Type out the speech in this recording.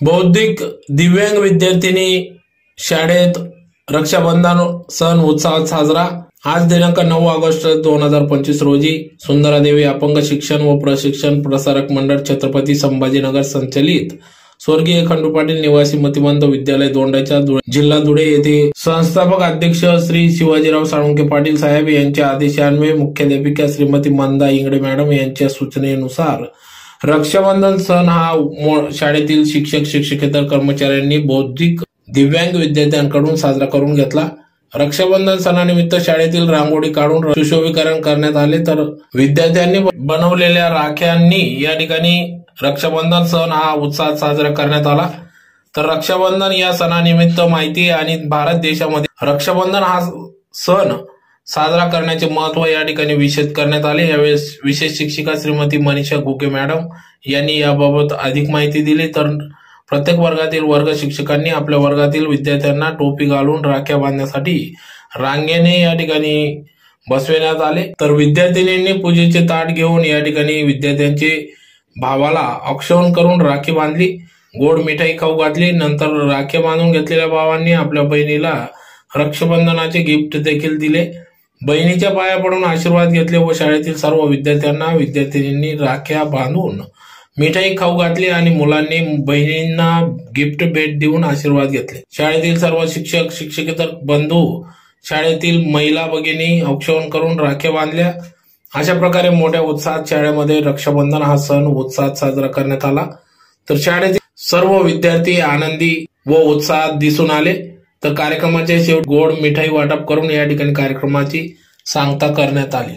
बौद्धिक दिव्यांग विद्यार्थिनी शाळेत रक्षाबंधन सण उत्साहात साजरा। आज दिनांक 9 ऑगस्ट 2025 रोजी सुंदरादेवी अपंग शिक्षण व प्रशिक्षण प्रसारक मंडळ छत्रपती संभाजीनगर संचलित स्वर्गीय खंडू पाटील निवासी मतिमंद विद्यालय दोंडाच्या जिल्हा धुळे येथे संस्थापक अध्यक्ष श्री शिवाजीराव साळुंखे पाटील साहेब यांच्या आदेशान्वये मुख्याध्यापिका श्रीमती मंदा इंगडे मॅडम यांच्या सूचनेनुसार रक्षाबंधन सण हा शाळेतील शिक्षक शिक्षकेतर कर्मचाऱ्यांनी बौद्धिक दिव्यांग विद्यार्थ्यांकडून साजरा करून घेतला। रक्षाबंधन सणानिमित्त शाळेतील रांगोळी काढून सुशोभीकरण करण्यात आले, तर विद्यार्थ्यांनी बनवलेल्या राख्यांनी या ठिकाणी रक्षाबंधन सण हा उत्साहात साजरा करण्यात आला। तर रक्षाबंधन या सणानिमित्त माहिती आणि भारत देशामध्ये रक्षाबंधन हा सण साजरा करण्याचे महत्त्व या ठिकाणी विशद करण्यात आले। यावेळेस विशेष शिक्षिका श्रीमती मनीषा घुगे मॅडम यांनी याबाबत अधिक माहिती दिली। तर प्रत्येक वर्गातील वर्ग शिक्षकांनी आपल्या वर्गातील विद्यार्थ्यांना टोपी घालून राख्या बांधण्यासाठी रांगेने या ठिकाणी बसविण्यात आले। तर विद्यार्थिनींनी पूजेचे ताट घेऊन या ठिकाणी विद्यार्थ्यांचे भावाला औक्षण करून राखी बांधली, गोड मिठाई खाऊ घातली। नंतर राखी बांधून घेतलेल्या भावांनी आपल्या बहिणीला रक्षाबंधनाचे गिफ्ट देखील दिले। बहिणीच्या पाया पडून आशीर्वाद घेतले व शाळेतील सर्व विद्यार्थ्यांना विद्यार्थिनींनी राख्या बांधून मिठाई खाऊ घातली आणि मुलांनी बहिणींना गिफ्ट भेट देऊन आशीर्वाद घेतले। शाळेतील सर्व शिक्षक शिक्षकेतर बंधू शाळेतील महिला भगिनी औक्षण करून राख्या बांधल्या। अशा प्रकारे मोठ्या उत्साहात शाळेमध्ये रक्षाबंधन हा सण उत्साहात साजरा करण्यात आला। तर शाळेतील सर्व विद्यार्थी आनंदी व उत्साहात दिसून आले। तर कार्यक्रमाचे शेवटी गोड मिठाई वाटप करून या ठिकाणी कार्यक्रमाची सांगता करण्यात आली।